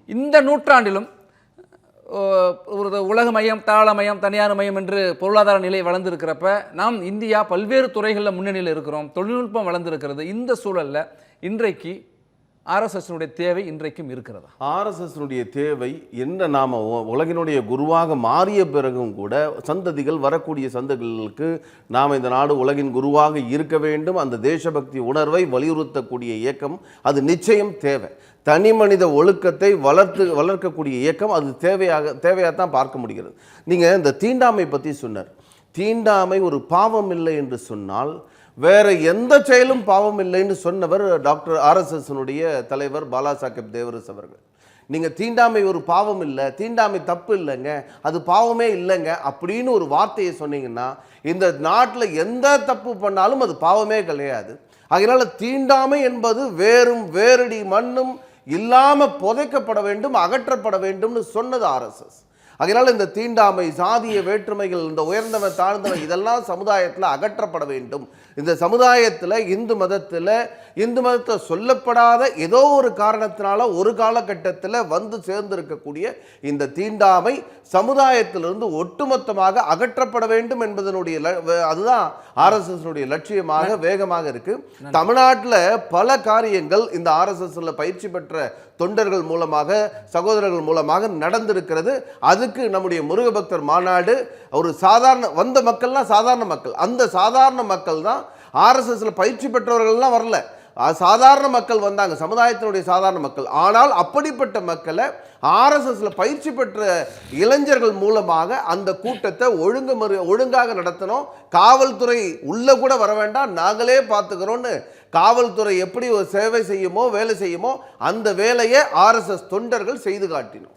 இந்த நூற்றாண்டிலும் ஒரு உலகமயம், தாளமயம், தனியார் மயம் என்று பொருளாதார நிலை வளர்ந்துருக்கிறப்ப நாம் இந்தியா பல்வேறு துறைகளில் முன்னணியில் இருக்கிறோம், தொழில்நுட்பம் வளர்ந்துருக்கிறது. இந்த சூழலில் இன்றைக்கு ஆர்எஸ்எஸ்னுடைய தேவை இன்றைக்கும் இருக்கிறதா? ஆர்எஸ்எஸ்னுடைய தேவை என்ன? நாம் உலகினுடைய குருவாக மாறிய பிறகும் கூட சந்ததிகள், வரக்கூடிய சந்ததிகளுக்கு நாம் இந்த நாடு உலகின் குருவாக இருக்க வேண்டும், அந்த தேசபக்தி உணர்வை வலியுறுத்தக்கூடிய இயக்கம் அது நிச்சயம் தேவை. தனி மனித ஒழுக்கத்தை வளர்க்கக்கூடிய இயக்கம் அது தேவையாகத்தான் பார்க்க முடிகிறது. நீங்கள் இந்த தீண்டாமை பற்றி சொன்னார். தீண்டாமை ஒரு பாவம் இல்லை என்று சொன்னால் வேற எந்த செயலும் பாவம் இல்லைன்னு சொன்னவர் டாக்டர் ஆர்எஸ்எஸ்னுடைய தலைவர் பாலா சாஹேப் தேவரஸ் அவர்கள். நீங்கள் தீண்டாமை ஒரு பாவம் இல்லை, தீண்டாமை தப்பு இல்லைங்க, அது பாவமே இல்லைங்க அப்படின்னு ஒரு வார்த்தையை சொன்னீங்கன்னா இந்த நாட்டில் எந்த தப்பு பண்ணாலும் அது பாவமே கிடையாது. அதனால தீண்டாமை என்பது வேரடி மண்ணும் இல்லாமல் புதைக்கப்பட வேண்டும், அகற்றப்பட வேண்டும்னு சொன்னது ஆர்எஸ்எஸ். அதனால் இந்த தீண்டாமை, சாதிய வேற்றுமைகள், இந்த உயர்ந்தவன் தாழ்ந்தவன் இதெல்லாம் சமுதாயத்தில் அகற்றப்பட வேண்டும். இந்த சமுதாயத்தில் இந்து மதத்தை சொல்லப்படாத ஏதோ ஒரு காரணத்தினால ஒரு காலகட்டத்தில் வந்து சேர்ந்திருக்கக்கூடிய இந்த தீண்டாமை சமுதாயத்திலிருந்து ஒட்டுமொத்தமாக அகற்றப்பட வேண்டும் என்பதனுடைய அதுதான் ஆர்எஸ்எஸ்னுடைய லட்சியமாக வேகமாக இருக்கு. தமிழ்நாட்டில் பல காரியங்கள் இந்த ஆர்எஸ்எஸ்ல பயிற்சி பெற்ற தொண்டர்கள் மூலமாக, சகோதரர்கள் மூலமாக நடந்திருக்கிறது. அதுக்கு நம்முடைய முருக பக்தர் மாநாடு ஒரு சாதாரண வந்த மக்கள்லாம் சாதாரண மக்கள், அந்த சாதாரண மக்கள் தான் ஆர்எஸ்எஸ்ல பயிற்சி பெற்றவர்கள்லாம் வரல, சாதாரண மக்கள் வந்தாங்க, சமுதாயத்தினுடைய சாதாரண மக்கள். ஆனால் அப்படிப்பட்ட மக்களை ஆர்எஸ்எஸ்ல பயிற்சி பெற்ற இளைஞர்கள் மூலமாக அந்த கூட்டத்தை ஒழுங்காக நடத்தணும். காவல்துறை உள்ள கூட வர வேண்டாம், நாங்களே பார்த்துக்கிறோன்னு காவல்துறை எப்படி ஒரு சேவை செய்யுமோ, வேலை செய்யுமோ அந்த வேலையை ஆர்எஸ்எஸ் தொண்டர்கள் செய்து காட்டினோம்.